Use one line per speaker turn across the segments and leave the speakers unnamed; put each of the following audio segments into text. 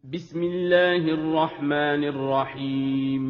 بسم الله الرحمن الرحيم.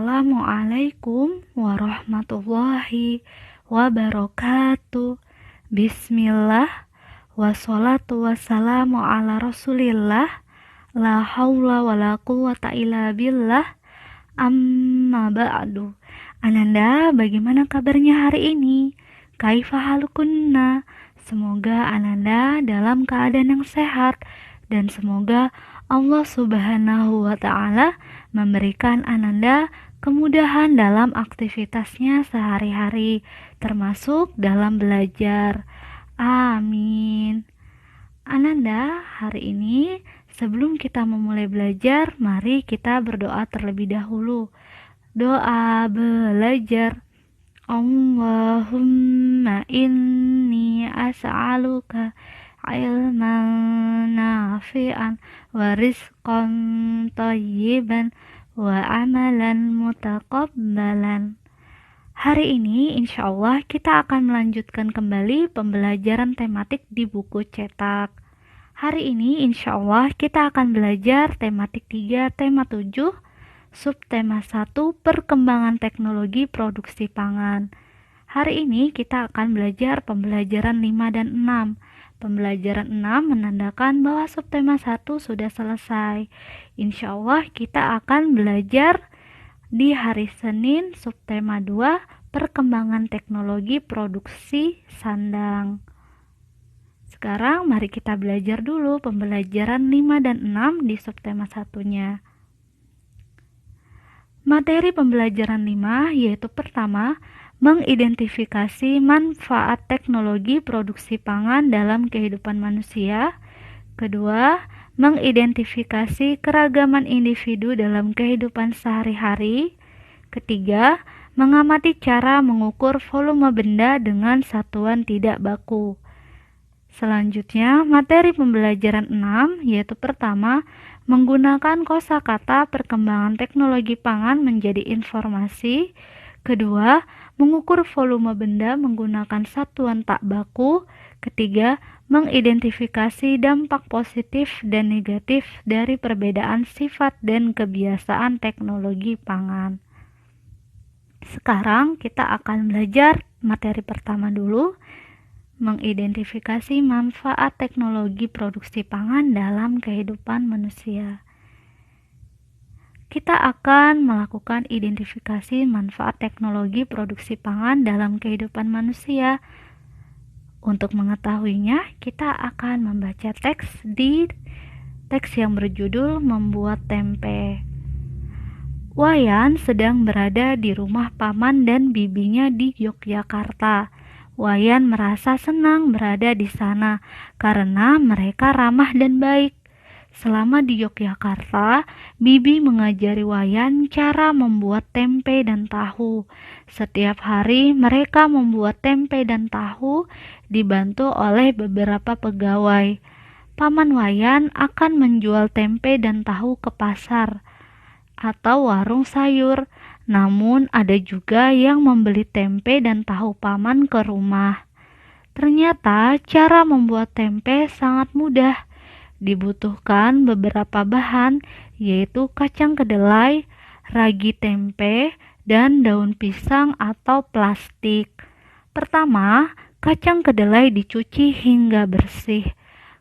Assalamualaikum warahmatullahi wabarakatuh. Bismillah, wassalatu wassalamu ala rasulillah, la haula wala quwata illa billah, amma ba'du. Ananda, bagaimana kabarnya hari ini? Kaifa halukunna? Semoga Ananda dalam keadaan yang sehat dan semoga Allah Subhanahu wa Ta'ala memberikan Ananda kemudahan dalam aktivitasnya sehari-hari, termasuk dalam belajar. Amin. Ananda, hari ini sebelum kita memulai belajar, mari kita berdoa terlebih dahulu. Doa belajar. Allahumma inni as'aluka ilman nafi'an wa rizqan thayyiban wa amalan mutaqabbalan. Hari ini insya Allah kita akan melanjutkan kembali pembelajaran tematik di buku cetak. Hari ini insya Allah kita akan belajar tematik 3, tema 7, subtema 1, perkembangan teknologi produksi pangan. Hari ini kita akan belajar pembelajaran 5 dan 6. Pembelajaran 6 menandakan bahwa subtema 1 sudah selesai. Insya Allah kita akan belajar di hari Senin subtema 2, perkembangan teknologi produksi sandang. Sekarang mari kita belajar dulu pembelajaran 5 dan 6 di subtema 1-nya. Materi pembelajaran 5 yaitu pertama, mengidentifikasi manfaat teknologi produksi pangan dalam kehidupan manusia. Kedua, mengidentifikasi keragaman individu dalam kehidupan sehari-hari. Ketiga, mengamati cara mengukur volume benda dengan satuan tidak baku. Selanjutnya, materi pembelajaran 6 yaitu pertama, menggunakan kosakata perkembangan teknologi pangan menjadi informasi. Kedua, mengukur volume benda menggunakan satuan tak baku. Ketiga, mengidentifikasi dampak positif dan negatif dari perbedaan sifat dan kebiasaan teknologi pangan. Sekarang kita akan belajar materi pertama dulu, mengidentifikasi manfaat teknologi produksi pangan dalam kehidupan manusia. Kita akan melakukan identifikasi manfaat teknologi produksi pangan dalam kehidupan manusia. Untuk mengetahuinya, kita akan membaca teks yang berjudul Membuat Tempe. Wayan sedang berada di rumah paman dan bibinya di Yogyakarta. Wayan merasa senang berada di sana karena mereka ramah dan baik. Selama di Yogyakarta, bibi mengajari Wayan cara membuat tempe dan tahu. Setiap hari mereka membuat tempe dan tahu dibantu oleh beberapa pegawai. Paman Wayan akan menjual tempe dan tahu ke pasar atau warung sayur. Namun ada juga yang membeli tempe dan tahu paman ke rumah. Ternyata cara membuat tempe sangat mudah. Dibutuhkan beberapa bahan, yaitu kacang kedelai, ragi tempe, dan daun pisang atau plastik. Pertama, kacang kedelai dicuci hingga bersih.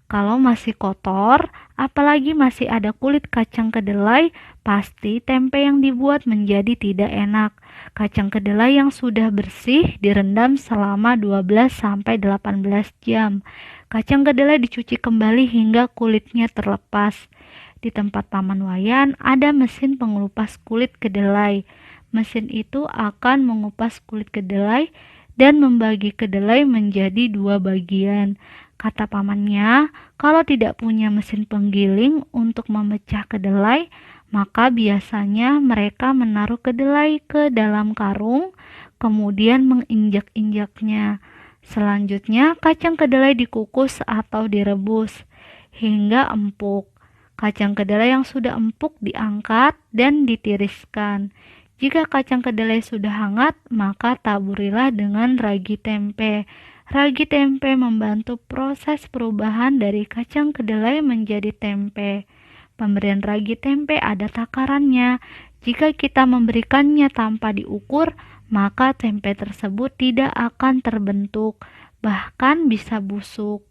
Kalau masih kotor, apalagi masih ada kulit kacang kedelai, pasti tempe yang dibuat menjadi tidak enak. Kacang kedelai yang sudah bersih direndam selama 12-18 jam. Kacang kedelai dicuci kembali hingga kulitnya terlepas. Di tempat Paman Wayan ada mesin pengelupas kulit kedelai. mesin itu akan mengupas kulit kedelai dan membagi kedelai menjadi 2 bagian. Kata pamannya, kalau tidak punya mesin penggiling untuk memecah kedelai, maka biasanya mereka menaruh kedelai ke dalam karung, kemudian menginjak-injaknya. Selanjutnya, kacang kedelai dikukus atau direbus hingga empuk. Kacang kedelai yang sudah empuk diangkat dan ditiriskan. Jika kacang kedelai sudah hangat, maka taburilah dengan ragi tempe. Ragi tempe membantu proses perubahan dari kacang kedelai menjadi tempe. Pemberian ragi tempe ada takarannya. Jika kita memberikannya tanpa diukur, maka tempe tersebut tidak akan terbentuk, bahkan bisa busuk.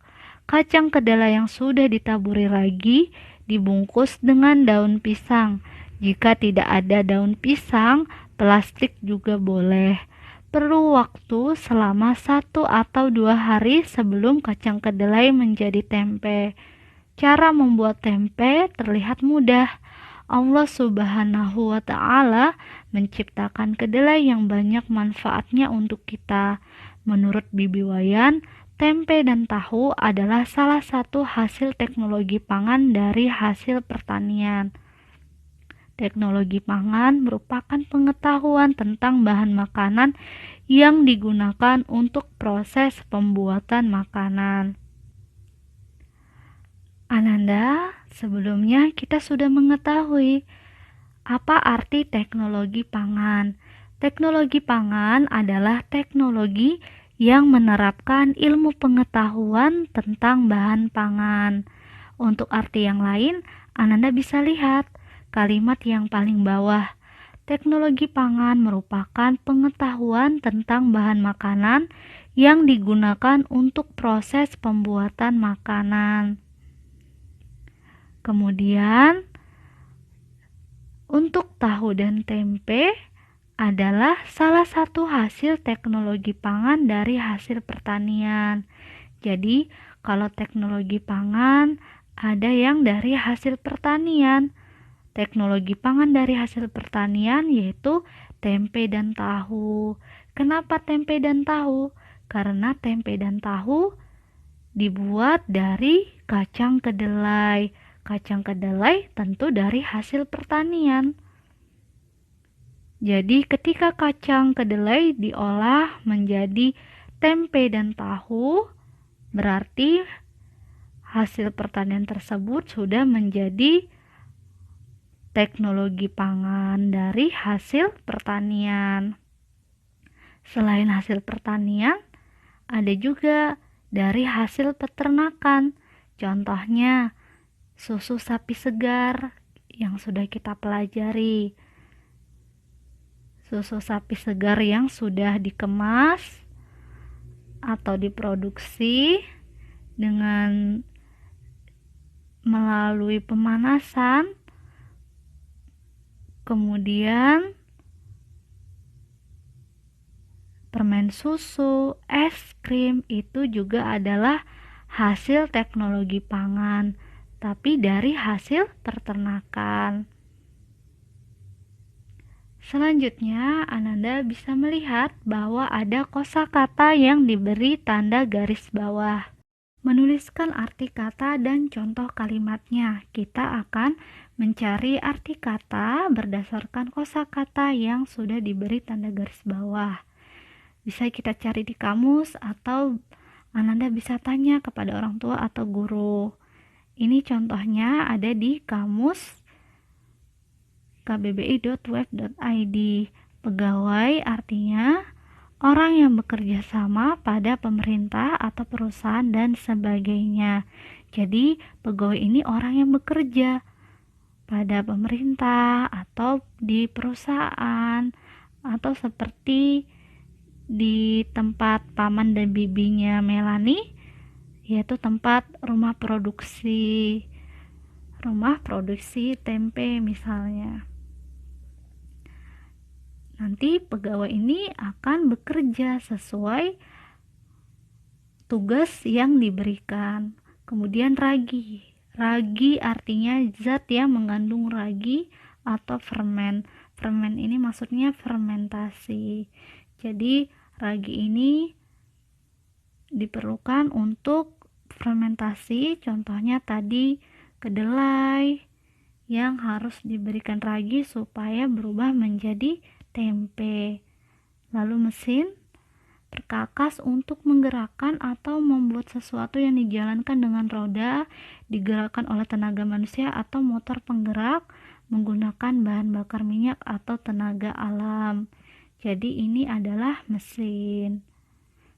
Kacang kedelai yang sudah ditaburi ragi dibungkus dengan daun pisang. Jika tidak ada daun pisang, plastik juga boleh. Perlu waktu selama 1 atau 2 hari sebelum kacang kedelai menjadi tempe. Cara membuat tempe terlihat mudah. Allah Subhanahu wa Ta'ala menciptakan kedelai yang banyak manfaatnya untuk kita. Menurut Bibi Wayan, tempe dan tahu adalah salah satu hasil teknologi pangan dari hasil pertanian. Teknologi pangan merupakan pengetahuan tentang bahan makanan yang digunakan untuk proses pembuatan makanan. Ananda, sebelumnya kita sudah mengetahui apa arti teknologi pangan. Teknologi pangan adalah teknologi yang menerapkan ilmu pengetahuan tentang bahan pangan. Untuk arti yang lain, Ananda bisa lihat kalimat yang paling bawah. Teknologi pangan merupakan pengetahuan tentang bahan makanan yang digunakan untuk proses pembuatan makanan. Kemudian, untuk tahu dan tempe adalah salah satu hasil teknologi pangan dari hasil pertanian. Jadi, kalau teknologi pangan ada yang dari hasil pertanian. Teknologi pangan dari hasil pertanian yaitu tempe dan tahu. Kenapa tempe dan tahu? Karena tempe dan tahu dibuat dari kacang kedelai. Kacang kedelai tentu dari hasil pertanian. Jadi ketika kacang kedelai diolah menjadi tempe dan tahu, berarti hasil pertanian tersebut sudah menjadi teknologi pangan dari hasil pertanian. Selain hasil pertanian, ada juga dari hasil peternakan. Contohnya, susu sapi segar yang sudah kita pelajari. Susu sapi segar yang sudah dikemas atau diproduksi dengan melalui pemanasan, kemudian permen susu, es krim itu juga adalah hasil teknologi pangan, tapi dari hasil peternakan. Selanjutnya, Ananda bisa melihat bahwa ada kosakata yang diberi tanda garis bawah. Menuliskan arti kata dan contoh kalimatnya. Kita akan mencari arti kata berdasarkan kosakata yang sudah diberi tanda garis bawah. Bisa kita cari di kamus atau Ananda bisa tanya kepada orang tua atau guru. Ini contohnya ada di kamus kbbi.web.id. Pegawai artinya orang yang bekerja sama pada pemerintah atau perusahaan dan sebagainya. Jadi pegawai ini orang yang bekerja pada pemerintah atau di perusahaan, atau seperti di tempat paman dan bibinya Melani, yaitu tempat rumah produksi tempe misalnya. Nanti pegawai ini akan bekerja sesuai tugas yang diberikan. Kemudian ragi artinya zat yang mengandung ragi atau fermen. Fermen ini maksudnya fermentasi. Jadi ragi ini diperlukan untuk fermentasi, contohnya tadi kedelai yang harus diberikan ragi supaya berubah menjadi tempe. Lalu mesin perkakas untuk menggerakkan atau membuat sesuatu yang dijalankan dengan roda, digerakkan oleh tenaga manusia atau motor penggerak menggunakan bahan bakar minyak atau tenaga alam. Jadi ini adalah mesin.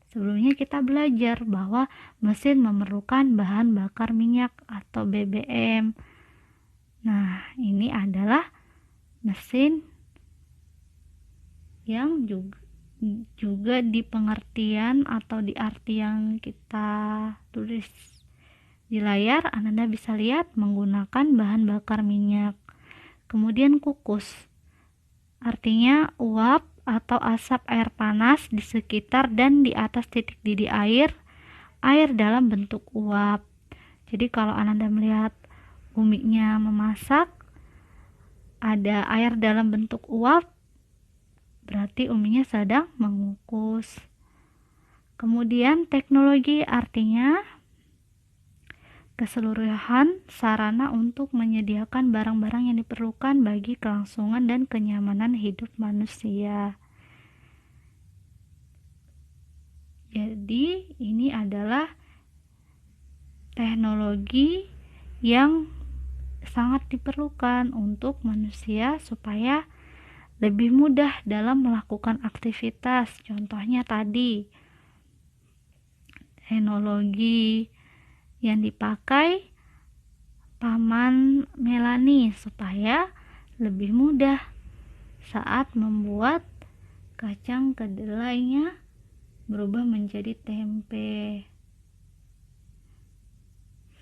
Sebelumnya kita belajar bahwa mesin memerlukan bahan bakar minyak atau BBM. Nah, ini adalah mesin yang juga di pengertian atau di arti yang kita tulis di layar, Anda bisa lihat menggunakan bahan bakar minyak. Kemudian kukus, artinya uap atau asap air panas di sekitar dan di atas titik didih air dalam bentuk uap. Jadi kalau Anda melihat uminya memasak, ada air dalam bentuk uap, berarti uminya sedang mengukus. Kemudian teknologi artinya keseluruhan sarana untuk menyediakan barang-barang yang diperlukan bagi kelangsungan dan kenyamanan hidup manusia. Jadi ini adalah teknologi yang sangat diperlukan untuk manusia supaya lebih mudah dalam melakukan aktivitas. Contohnya tadi teknologi yang dipakai Paman Melani supaya lebih mudah saat membuat kacang kedelainya berubah menjadi tempe.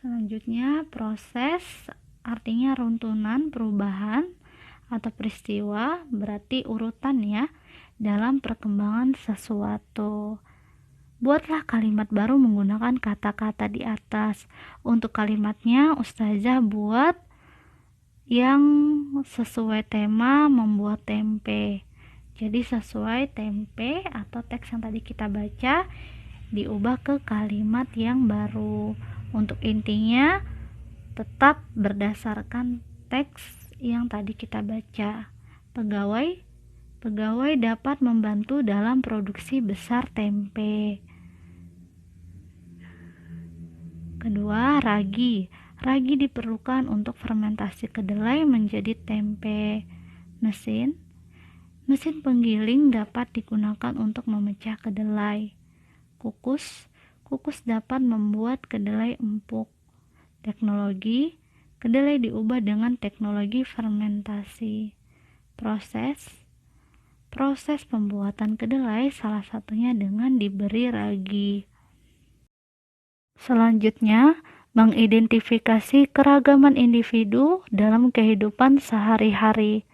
Selanjutnya proses artinya runtunan perubahan atau peristiwa, berarti urutan ya dalam perkembangan sesuatu. Buatlah kalimat baru menggunakan kata-kata di atas. Untuk kalimatnya Ustazah buat yang sesuai tema membuat tempe. Jadi sesuai tempe atau teks yang tadi kita baca diubah ke kalimat yang baru. Untuk intinya tetap berdasarkan teks yang tadi kita baca. Pegawai dapat membantu dalam produksi besar tempe. Kedua, ragi. Ragi diperlukan untuk fermentasi kedelai menjadi tempe. Mesin penggiling dapat digunakan untuk memecah kedelai. Kukus dapat membuat kedelai empuk. Teknologi, kedelai diubah dengan teknologi fermentasi. Proses pembuatan kedelai salah satunya dengan diberi ragi. Selanjutnya, mengidentifikasi keragaman individu dalam kehidupan sehari-hari.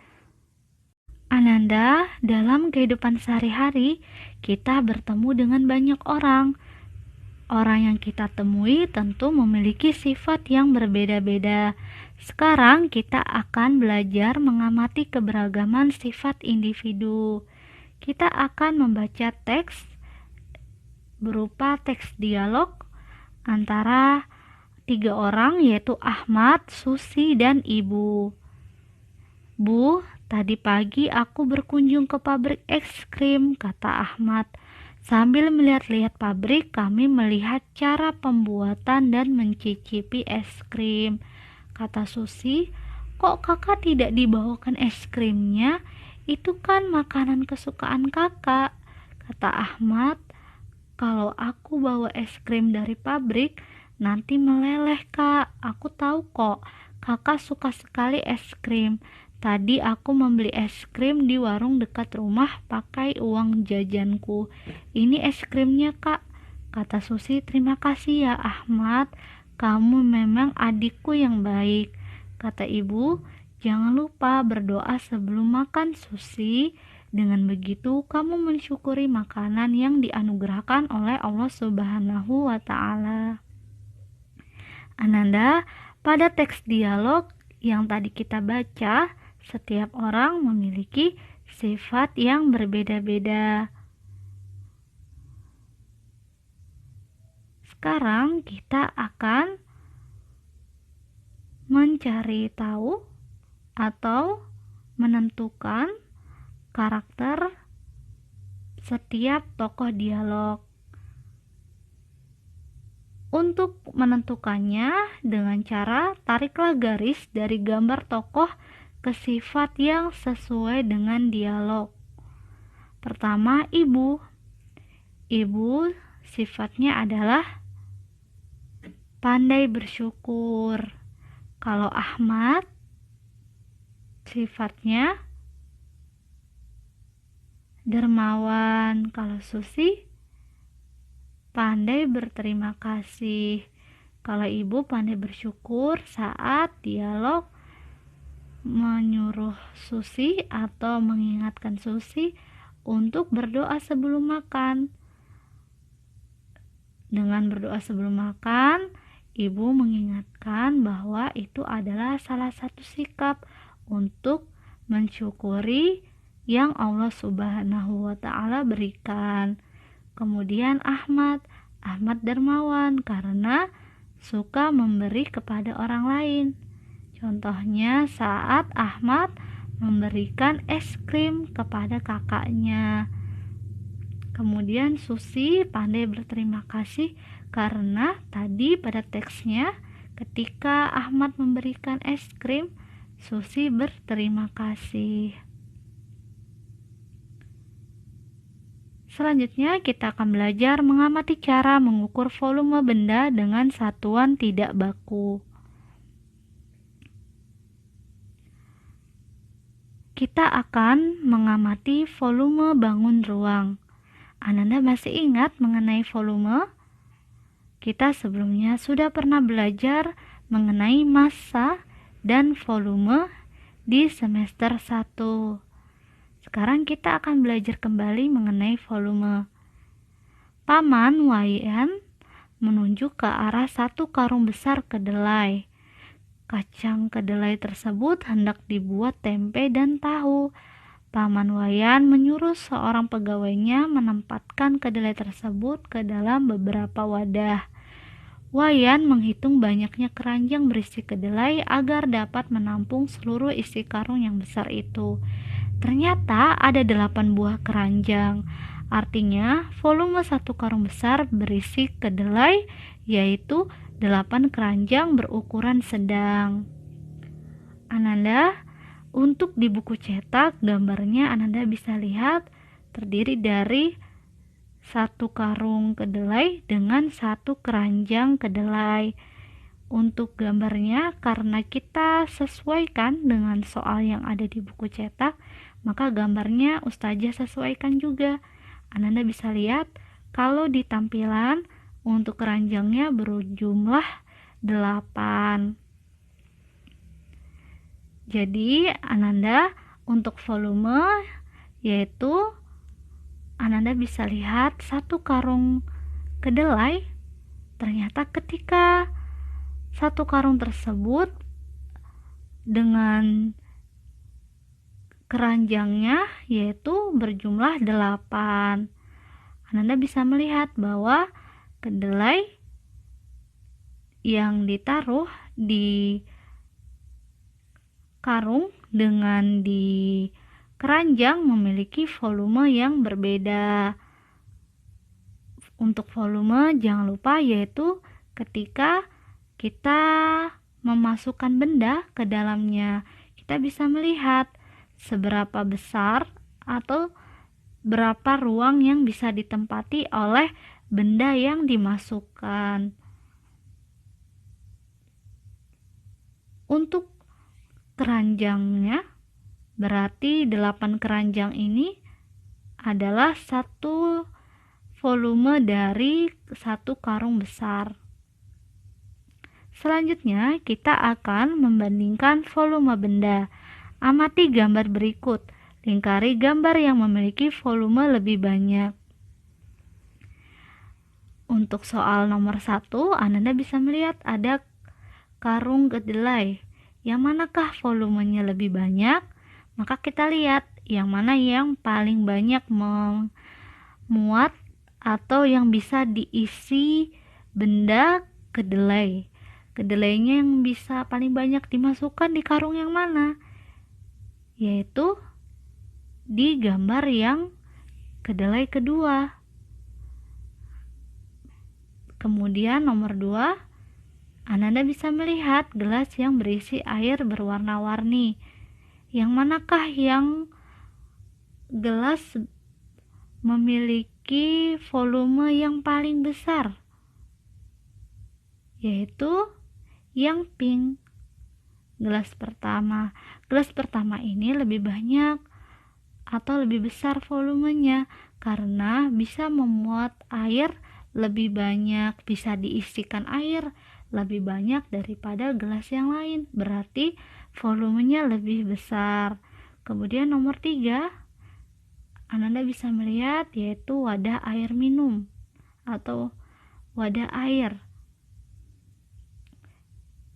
Ananda, dalam kehidupan sehari-hari, kita bertemu dengan banyak orang. Orang yang kita temui tentu memiliki sifat yang berbeda-beda. Sekarang kita akan belajar mengamati keberagaman sifat individu. Kita akan membaca teks berupa teks dialog antara 3 orang, yaitu Ahmad, Susi, dan Ibu. Bu, tadi pagi aku berkunjung ke pabrik es krim, kata Ahmad. Sambil melihat-lihat pabrik, kami melihat cara pembuatan dan mencicipi es krim. Kata Susi, kok kakak tidak dibawakan es krimnya? Itu kan makanan kesukaan kakak. Kata Ahmad, kalau aku bawa es krim dari pabrik, nanti meleleh kak. Aku tahu kok, kakak suka sekali es krim. Tadi aku membeli es krim di warung dekat rumah pakai uang jajanku. Ini es krimnya kak. Kata Susi, terima kasih ya Ahmad. Kamu memang adikku yang baik. Kata ibu, jangan lupa berdoa sebelum makan Susi. Dengan begitu kamu mensyukuri makanan yang dianugerahkan oleh Allah Subhanahu wa Ta'ala. Ananda, pada teks dialog yang tadi kita baca, setiap orang memiliki sifat yang berbeda-beda. Sekarang kita akan mencari tahu atau menentukan karakter setiap tokoh dialog. Untuk menentukannya dengan cara tariklah garis dari gambar tokoh ke sifat yang sesuai dengan dialog. Pertama, ibu. Ibu sifatnya adalah pandai bersyukur. Kalau Ahmad sifatnya dermawan. Kalau Susi pandai berterima kasih. Kalau ibu pandai bersyukur saat dialog menyuruh Susi atau mengingatkan Susi untuk berdoa sebelum makan. Dengan berdoa sebelum makan, ibu mengingatkan bahwa itu adalah salah satu sikap untuk mensyukuri yang Allah Subhanahu wa Ta'ala berikan. Kemudian Ahmad dermawan karena suka memberi kepada orang lain. Contohnya saat Ahmad memberikan es krim kepada kakaknya. Kemudian Susi pandai berterima kasih karena tadi pada teksnya ketika Ahmad memberikan es krim, Susi berterima kasih. Selanjutnya kita akan belajar mengamati cara mengukur volume benda dengan satuan tidak baku. Kita akan mengamati volume bangun ruang. Ananda masih ingat mengenai volume? Kita sebelumnya sudah pernah belajar mengenai massa dan volume di semester 1. Sekarang kita akan belajar kembali mengenai volume. Paman Wayan menunjuk ke arah satu karung besar kedelai. Kacang kedelai tersebut hendak dibuat tempe dan tahu. Paman Wayan menyuruh seorang pegawainya menempatkan kedelai tersebut ke dalam beberapa wadah. Wayan menghitung banyaknya keranjang berisi kedelai agar dapat menampung seluruh isi karung yang besar itu. Ternyata ada 8 buah keranjang. Artinya volume satu karung besar berisi kedelai yaitu 8 keranjang berukuran sedang. Ananda, untuk di buku cetak gambarnya Ananda bisa lihat terdiri dari satu karung kedelai dengan satu keranjang kedelai. Untuk gambarnya, karena kita sesuaikan dengan soal yang ada di buku cetak, maka gambarnya Ustazah sesuaikan juga. Ananda bisa lihat kalau di tampilan untuk keranjangnya berjumlah 8. Jadi Ananda untuk volume yaitu Ananda bisa lihat satu karung kedelai. Ternyata ketika satu karung tersebut dengan keranjangnya yaitu berjumlah 8. Ananda bisa melihat bahwa kedelai yang ditaruh di karung dengan di keranjang memiliki volume yang berbeda. Untuk volume jangan lupa yaitu ketika kita memasukkan benda ke dalamnya, kita bisa melihat seberapa besar atau berapa ruang yang bisa ditempati oleh benda yang dimasukkan. Untuk keranjangnya berarti 8 keranjang ini adalah satu volume dari satu karung besar. Selanjutnya kita akan membandingkan volume benda. Amati gambar berikut. Lingkari gambar yang memiliki volume lebih banyak. Untuk soal nomor 1, Ananda bisa melihat ada karung kedelai. Yang manakah volumenya lebih banyak? Maka kita lihat yang mana yang paling banyak memuat atau yang bisa diisi benda kedelai. Kedelainya yang bisa paling banyak dimasukkan di karung yang mana? Yaitu di gambar yang kedelai kedua. Kemudian nomor 2, Ananda bisa melihat gelas yang berisi air berwarna-warni. Yang manakah yang gelas memiliki volume yang paling besar? Yaitu yang pink. Gelas pertama. Gelas pertama ini lebih banyak atau lebih besar volumenya karena bisa memuat air lebih banyak, bisa diisikan air lebih banyak daripada gelas yang lain, berarti volumenya lebih besar. Kemudian nomor 3, Ananda bisa melihat yaitu wadah air minum atau wadah air.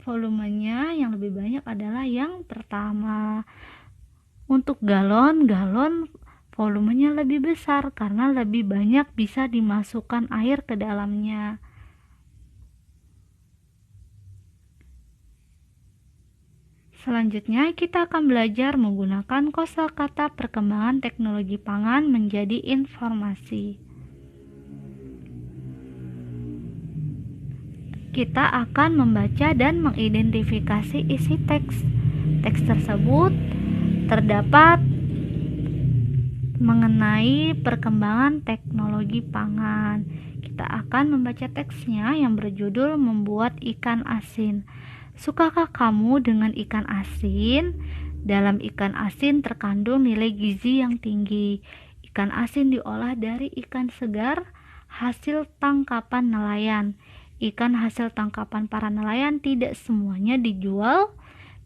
Volumenya yang lebih banyak adalah yang pertama. Untuk galon volumenya lebih besar karena lebih banyak bisa dimasukkan air ke dalamnya. Selanjutnya kita akan belajar menggunakan kosakata perkembangan teknologi pangan menjadi informasi. Kita akan membaca dan mengidentifikasi isi teks. Teks tersebut terdapat mengenai perkembangan teknologi pangan. Kita akan membaca teksnya yang berjudul Membuat Ikan Asin. Sukakah kamu dengan ikan asin? Dalam ikan asin terkandung nilai gizi yang tinggi. Ikan asin diolah dari ikan segar hasil tangkapan nelayan. Ikan hasil tangkapan para nelayan tidak semuanya dijual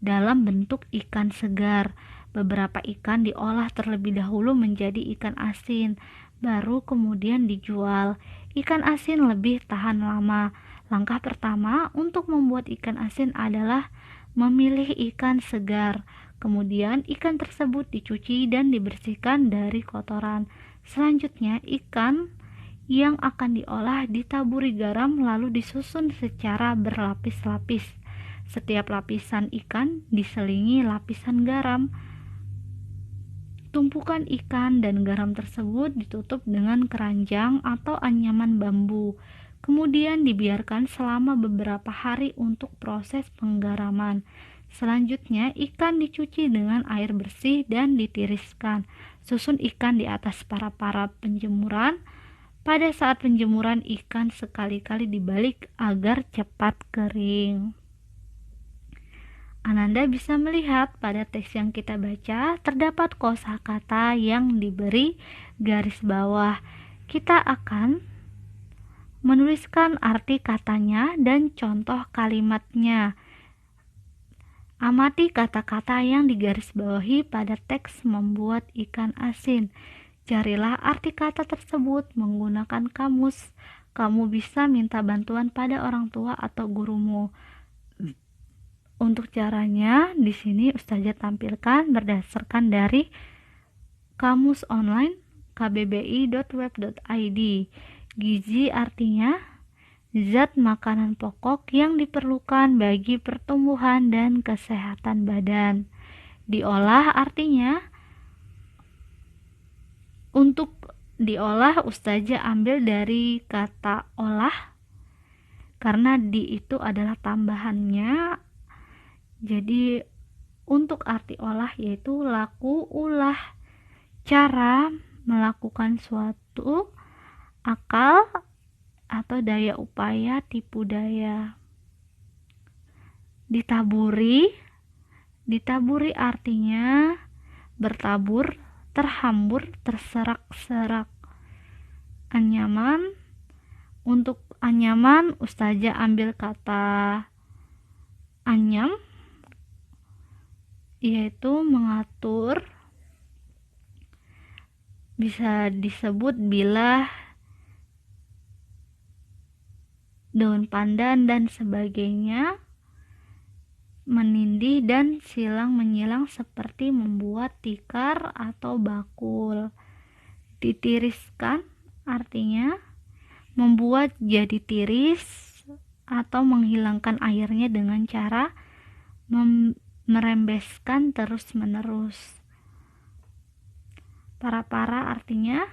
dalam bentuk ikan segar. Beberapa ikan diolah terlebih dahulu menjadi ikan asin, baru kemudian dijual. Ikan asin lebih tahan lama. Langkah pertama untuk membuat ikan asin adalah memilih ikan segar. Kemudian ikan tersebut dicuci dan dibersihkan dari kotoran. Selanjutnya ikan yang akan diolah ditaburi garam lalu disusun secara berlapis-lapis. Setiap lapisan ikan diselingi lapisan garam. Tumpukan ikan dan garam tersebut ditutup dengan keranjang atau anyaman bambu. Kemudian dibiarkan selama beberapa hari untuk proses penggaraman. Selanjutnya ikan dicuci dengan air bersih dan ditiriskan. Susun ikan di atas para penjemuran. Pada saat penjemuran ikan sekali-kali dibalik agar cepat kering. Ananda bisa melihat pada teks yang kita baca terdapat kosakata yang diberi garis bawah. Kita akan menuliskan arti katanya dan contoh kalimatnya. Amati kata-kata yang digarisbawahi pada teks membuat ikan asin. Carilah arti kata tersebut menggunakan kamus. Kamu bisa minta bantuan pada orang tua atau gurumu. Untuk caranya, di sini Ustazah tampilkan berdasarkan dari kamus online kbbi.web.id. Gizi artinya zat makanan pokok yang diperlukan bagi pertumbuhan dan kesehatan badan. Diolah artinya untuk diolah Ustazah ambil dari kata olah karena di itu adalah tambahannya. Jadi untuk arti olah yaitu laku, ulah, cara melakukan suatu, akal atau daya upaya, tipu daya. Ditaburi artinya bertabur, terhambur, terserak-serak. Anyaman, untuk anyaman Ustazah ambil kata anyam yaitu mengatur, bisa disebut bilah, daun pandan dan sebagainya. menindih dan silang menyilang seperti membuat tikar atau bakul. Ditiriskan artinya membuat jadi tiris atau menghilangkan airnya dengan cara merembeskan terus-menerus. Para-para artinya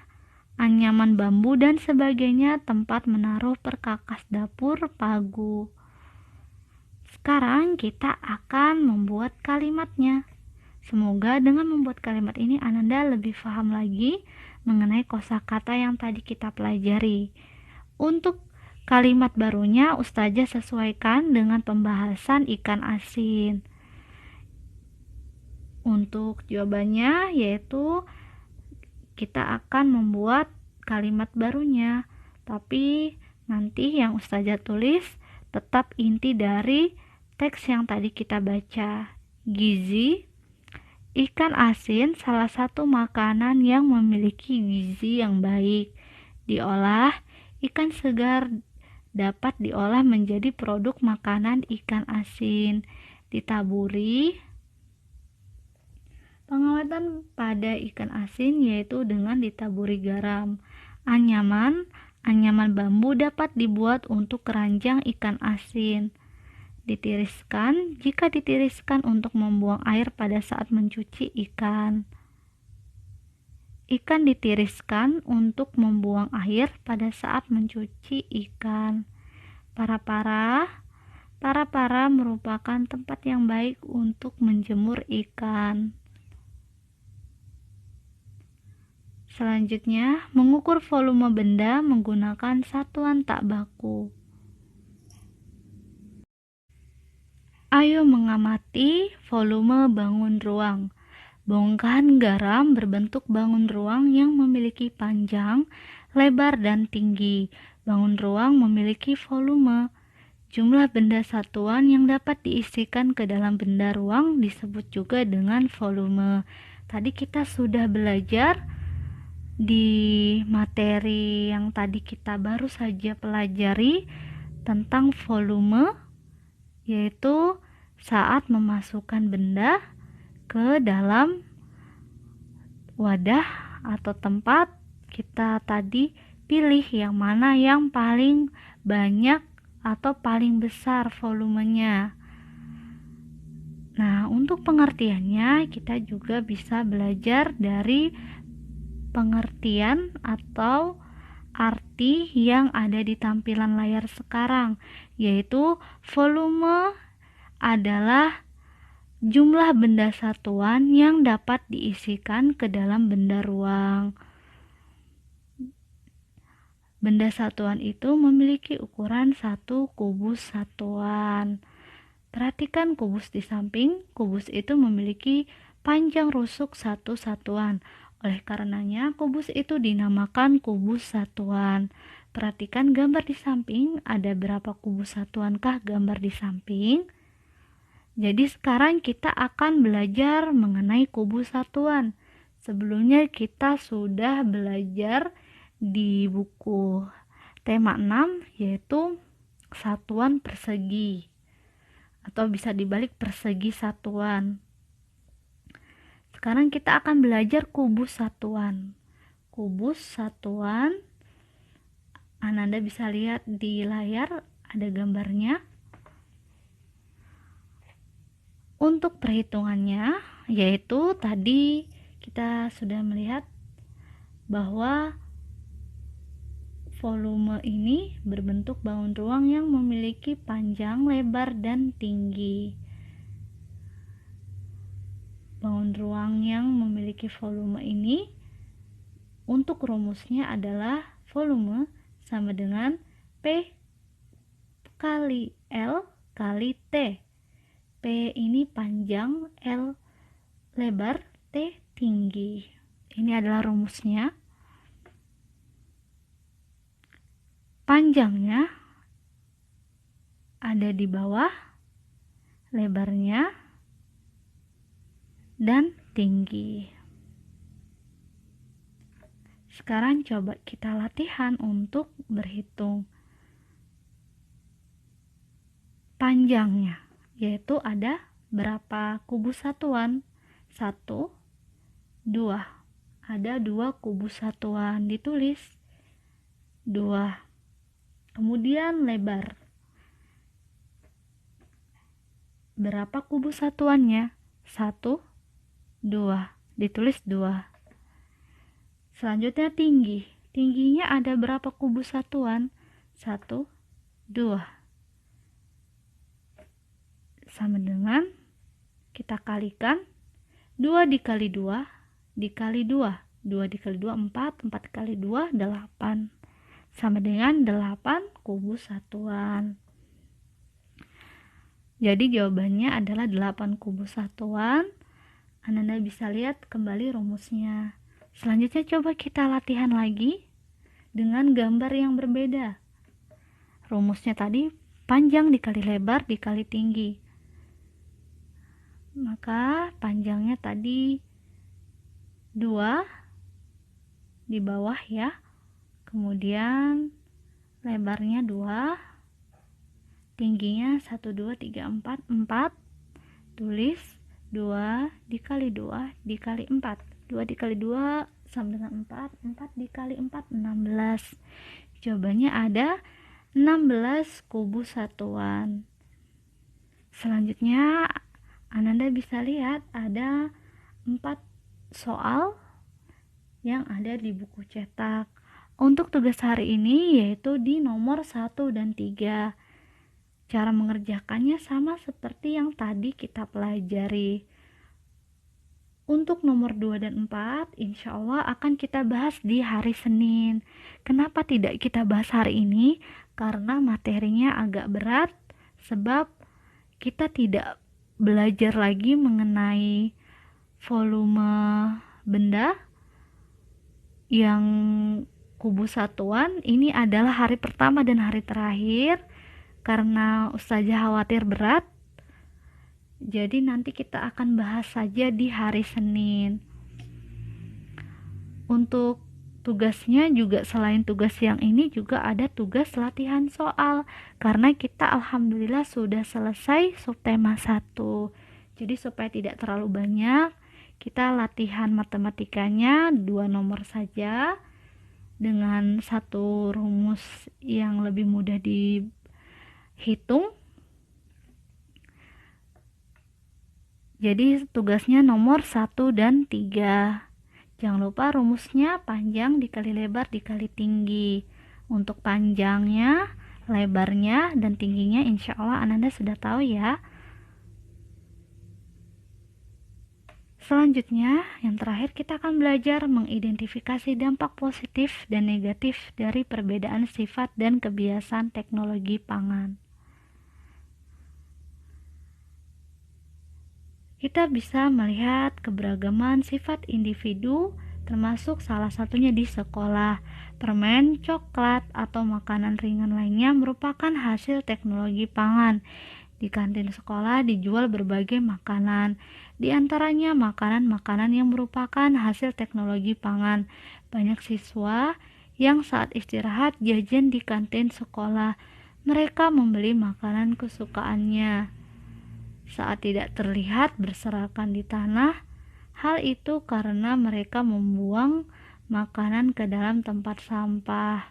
anyaman bambu dan sebagainya, tempat menaruh perkakas dapur, pagu. Sekarang kita akan membuat kalimatnya. Semoga dengan membuat kalimat ini Ananda lebih paham lagi mengenai kosakata yang tadi kita pelajari. Untuk kalimat barunya Ustazah sesuaikan dengan pembahasan ikan asin. Untuk jawabannya yaitu kita akan membuat kalimat barunya, tapi nanti yang Ustazah tulis tetap inti dari teks yang tadi kita baca. Gizi, ikan asin salah satu makanan yang memiliki gizi yang baik. Diolah, ikan segar dapat diolah menjadi produk makanan ikan asin. Ditaburi, pengawetan pada ikan asin yaitu dengan ditaburi garam. Anyaman bambu dapat dibuat untuk keranjang ikan asin. Ditiriskan, jika ditiriskan untuk membuang air pada saat mencuci ikan. Ikan ditiriskan untuk membuang air pada saat mencuci ikan. Para-para merupakan tempat yang baik untuk menjemur ikan. Selanjutnya, mengukur volume benda menggunakan satuan tak baku. Ayo mengamati volume bangun ruang. Bongkahan garam berbentuk bangun ruang yang memiliki panjang, lebar, dan tinggi. Bangun ruang memiliki volume. Jumlah benda satuan yang dapat diisikan ke dalam benda ruang disebut juga dengan volume. Tadi kita sudah belajar di materi yang tadi kita baru saja pelajari tentang volume, yaitu saat memasukkan benda ke dalam wadah atau tempat, kita tadi pilih yang mana yang paling banyak atau paling besar volumenya. Nah, untuk pengertiannya kita juga bisa belajar dari pengertian atau arti yang ada di tampilan layar sekarang, yaitu volume adalah jumlah benda satuan yang dapat diisikan ke dalam benda ruang. Benda satuan itu memiliki ukuran 1 kubus satuan. Perhatikan kubus di samping. Kubus itu memiliki panjang rusuk 1 satuan. Oleh karenanya, kubus itu dinamakan kubus satuan. Perhatikan gambar di samping, ada berapa kubus satuankah gambar di samping? Jadi sekarang kita akan belajar mengenai kubus satuan. Sebelumnya kita sudah belajar di buku tema 6, yaitu satuan persegi, atau bisa dibalik persegi satuan. Sekarang kita akan belajar kubus satuan. Kubus satuan, Ananda bisa lihat di layar ada gambarnya. Untuk perhitungannya, yaitu tadi kita sudah melihat bahwa volume ini berbentuk bangun ruang yang memiliki panjang, lebar, dan tinggi. Bangun ruang yang memiliki volume ini, untuk rumusnya adalah volume sama dengan P kali L kali T. P ini panjang, L lebar, T tinggi. Ini adalah rumusnya. Panjangnya ada di bawah, lebarnya dan tinggi. Sekarang coba kita latihan untuk berhitung panjangnya, yaitu ada berapa kubus satuan? 1, 2. Ada 2 kubus satuan, ditulis 2. Kemudian lebar. Berapa kubus satuannya? 1, 2. Ditulis 2. Selanjutnya tinggi. Tingginya ada berapa kubus satuan? 1, 2. Sama dengan kita kalikan 2 dikali 2 dikali 2. 2 dikali 2 4, 4 dikali 2 8. Sama dengan 8 kubus satuan. Jadi jawabannya adalah 8 kubus satuan. Anda bisa lihat kembali rumusnya. Selanjutnya coba kita latihan lagi dengan gambar yang berbeda. Rumusnya tadi panjang dikali lebar dikali tinggi. Maka panjangnya tadi 2 di bawah ya. Kemudian lebarnya 2. Tingginya 1, 2, 3, 4. 4. Tulis 2 dikali 2 dikali 4. 2 dikali 2 sama dengan 4. 4 dikali 4 16. Jawabannya ada 16 kubus satuan. Selanjutnya Ananda bisa lihat ada 4 soal yang ada di buku cetak. Untuk tugas hari ini yaitu di nomor 1 dan 3. Cara mengerjakannya sama seperti yang tadi kita pelajari. Untuk nomor 2 dan 4 insya Allah akan kita bahas di hari Senin. Kenapa tidak kita bahas hari ini? Karena materinya agak berat, sebab kita tidak belajar lagi mengenai volume benda yang kubus satuan. Ini adalah hari pertama dan hari terakhir karena Ustazah khawatir berat. Jadi nanti kita akan bahas saja di hari Senin. Untuk tugasnya juga selain tugas yang ini juga ada tugas latihan soal, karena kita alhamdulillah sudah selesai subtema 1. Jadi supaya tidak terlalu banyak, kita latihan matematikanya 2 nomor saja dengan 1 rumus yang lebih mudah dihitung. Jadi tugasnya nomor 1 dan 3. Jangan lupa rumusnya panjang dikali lebar dikali tinggi. Untuk panjangnya, lebarnya, dan tingginya insya Allah Ananda sudah tahu ya. Selanjutnya, yang terakhir kita akan belajar mengidentifikasi dampak positif dan negatif dari perbedaan sifat dan kebiasaan teknologi pangan. Kita bisa melihat keberagaman sifat individu, termasuk salah satunya di sekolah. Permen, coklat, atau makanan ringan lainnya merupakan hasil teknologi pangan. Di kantin sekolah dijual berbagai makanan, di antaranya makanan-makanan yang merupakan hasil teknologi pangan. Banyak siswa yang saat istirahat jajan di kantin sekolah, mereka membeli makanan kesukaannya. Saat tidak terlihat berserakan di tanah, hal itu karena mereka membuang makanan ke dalam tempat sampah.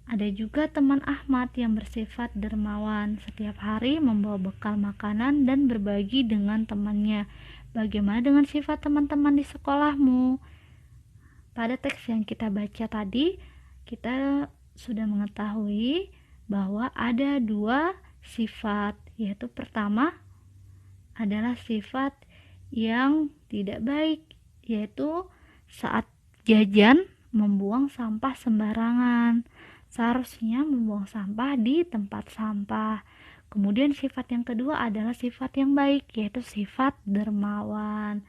Ada juga teman Ahmad yang bersifat dermawan, setiap hari membawa bekal makanan dan berbagi dengan temannya. Bagaimana dengan sifat teman-teman di sekolahmu? Pada teks yang kita baca tadi, kita sudah mengetahui bahwa ada 2 sifat, yaitu pertama adalah sifat yang tidak baik, yaitu saat jajan membuang sampah sembarangan. Seharusnya membuang sampah di tempat sampah. Kemudian sifat yang kedua adalah sifat yang baik, yaitu sifat dermawan.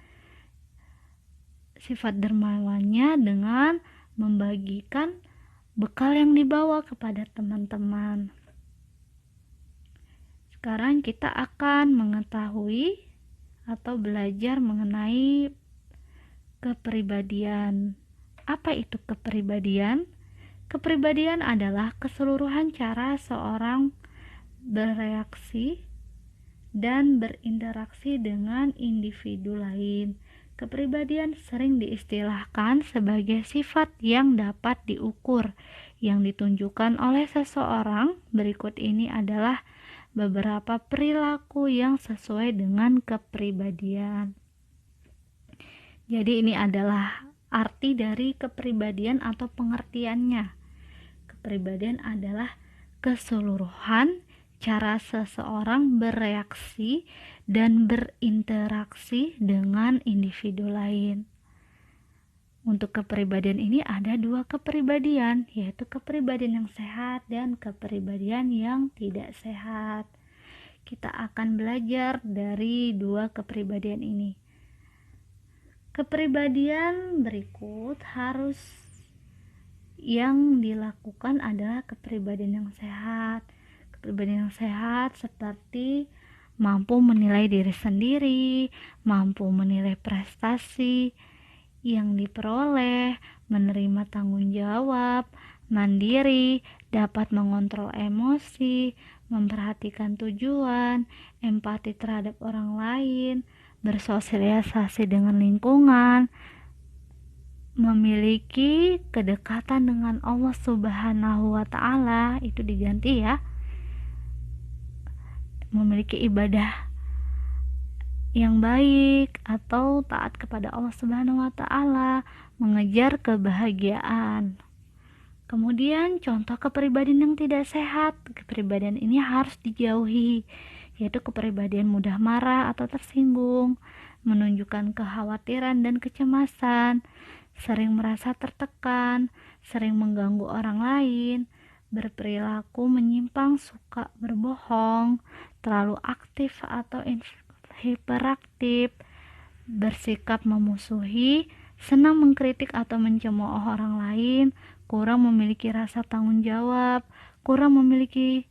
Sifat dermawannya dengan membagikan bekal yang dibawa kepada teman-teman. Sekarang kita akan mengetahui atau belajar mengenai kepribadian. Apa itu kepribadian? Kepribadian adalah keseluruhan cara seorang bereaksi, dan berinteraksi dengan individu lain. Kepribadian sering diistilahkan sebagai sifat yang dapat diukur yang ditunjukkan oleh seseorang. Berikut ini adalah beberapa perilaku yang sesuai dengan kepribadian. Jadi ini adalah arti dari kepribadian atau pengertiannya. Kepribadian adalah keseluruhan cara seseorang bereaksi dan berinteraksi dengan individu lain. Untuk kepribadian ini ada dua kepribadian, yaitu kepribadian yang sehat dan kepribadian yang tidak sehat. Kita akan belajar dari dua kepribadian ini. Kepribadian berikut harus yang dilakukan adalah kepribadian yang sehat. Kepribadian yang sehat seperti mampu menilai diri sendiri, mampu menilai prestasi yang diperoleh, menerima tanggung jawab, mandiri, dapat mengontrol emosi, memperhatikan tujuan, empati terhadap orang lain, bersosialisasi dengan lingkungan, memiliki kedekatan dengan Allah Subhanahu wa Ta'ala, itu diganti ya, memiliki ibadah yang baik atau taat kepada Allah Subhanahu wa Ta'ala, mengejar kebahagiaan. Kemudian contoh kepribadian yang tidak sehat, kepribadian ini harus dijauhi, yaitu kepribadian mudah marah atau tersinggung, menunjukkan kekhawatiran dan kecemasan, sering merasa tertekan, sering mengganggu orang lain, berperilaku menyimpang, suka berbohong, terlalu aktif atau hiperaktif, bersikap memusuhi, senang mengkritik atau mencemooh orang lain, kurang memiliki rasa tanggung jawab, kurang memiliki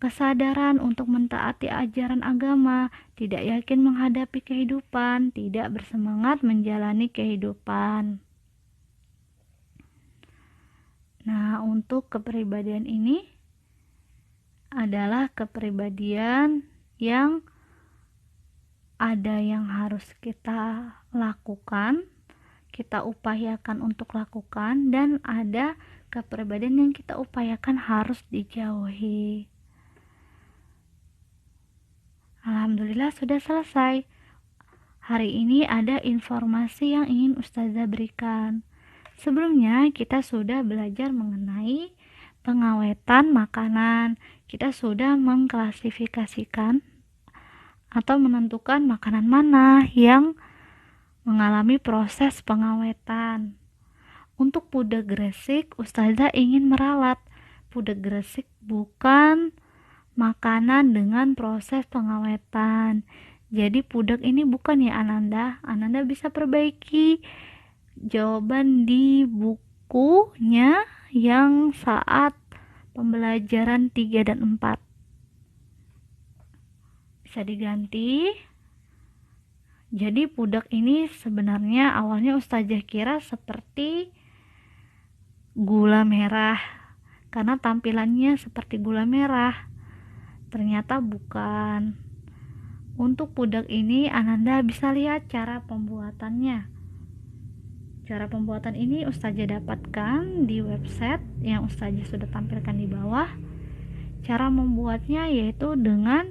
kesadaran untuk mentaati ajaran agama, tidak yakin menghadapi kehidupan, tidak bersemangat menjalani kehidupan. Nah, untuk kepribadian ini adalah kepribadian yang ada yang harus kita lakukan, kita upayakan untuk lakukan, dan ada kepribadian yang kita upayakan harus dijauhi. Alhamdulillah sudah selesai. Hari ini ada informasi yang ingin Ustazah berikan. Sebelumnya kita sudah belajar mengenai pengawetan makanan. Kita sudah mengklasifikasikan atau menentukan makanan mana yang mengalami proses pengawetan. Untuk pudeg gresik, Ustazah ingin meralat. Pudeg gresik bukan makanan dengan proses pengawetan. Jadi pudeg ini bukan ya Ananda. Ananda bisa perbaiki jawaban di bukunya yang saat pembelajaran 3 dan 4. Bisa diganti. Jadi pudeg ini sebenarnya awalnya Ustazah kira seperti gula merah, karena tampilannya seperti gula merah. Ternyata bukan. Untuk pudeg ini Ananda bisa lihat cara pembuatannya. Cara pembuatan ini Ustazah dapatkan di website yang Ustazah sudah tampilkan di bawah. Cara membuatnya yaitu dengan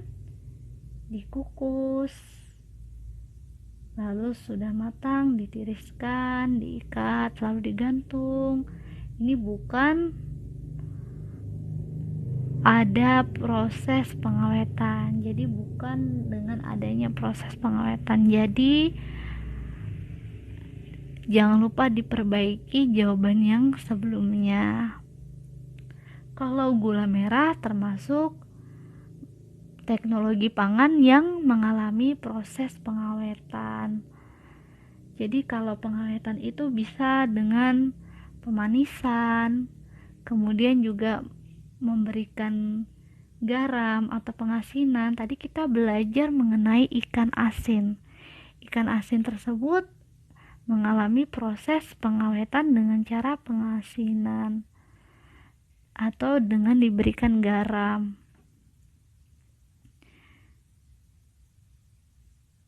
dikukus, lalu sudah matang ditiriskan, diikat, lalu digantung. Ini bukan ada proses pengawetan, jadi bukan dengan adanya proses pengawetan. Jadi jangan lupa diperbaiki jawaban yang sebelumnya. Kalau gula merah termasuk teknologi pangan yang mengalami proses pengawetan. Jadi kalau pengawetan itu bisa dengan pemanisan, kemudian juga memberikan garam atau pengasinan. Tadi kita belajar mengenai ikan asin. Ikan asin tersebut mengalami proses pengawetan dengan cara pengasinan atau dengan diberikan garam.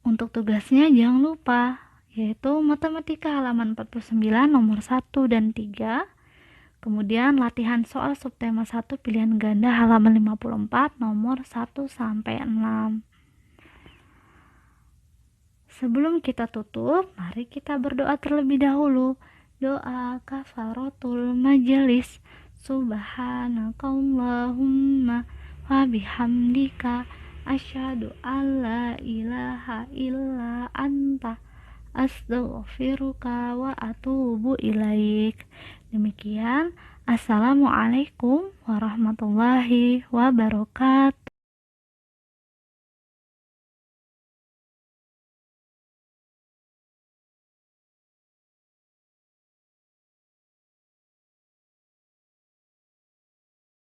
Untuk tugasnya jangan lupa, yaitu matematika halaman 49 nomor 1 dan 3. Kemudian latihan soal subtema 1 pilihan ganda halaman 54 nomor 1 sampai 6. Sebelum kita tutup, mari kita berdoa terlebih dahulu. Doa kafaratul majelis. Subhanakallahumma wa bihamdika asyhadu alla ilaha illa anta astaghfiruka wa atubu ilaik. Demikian, assalamualaikum warahmatullahi wabarakatuh.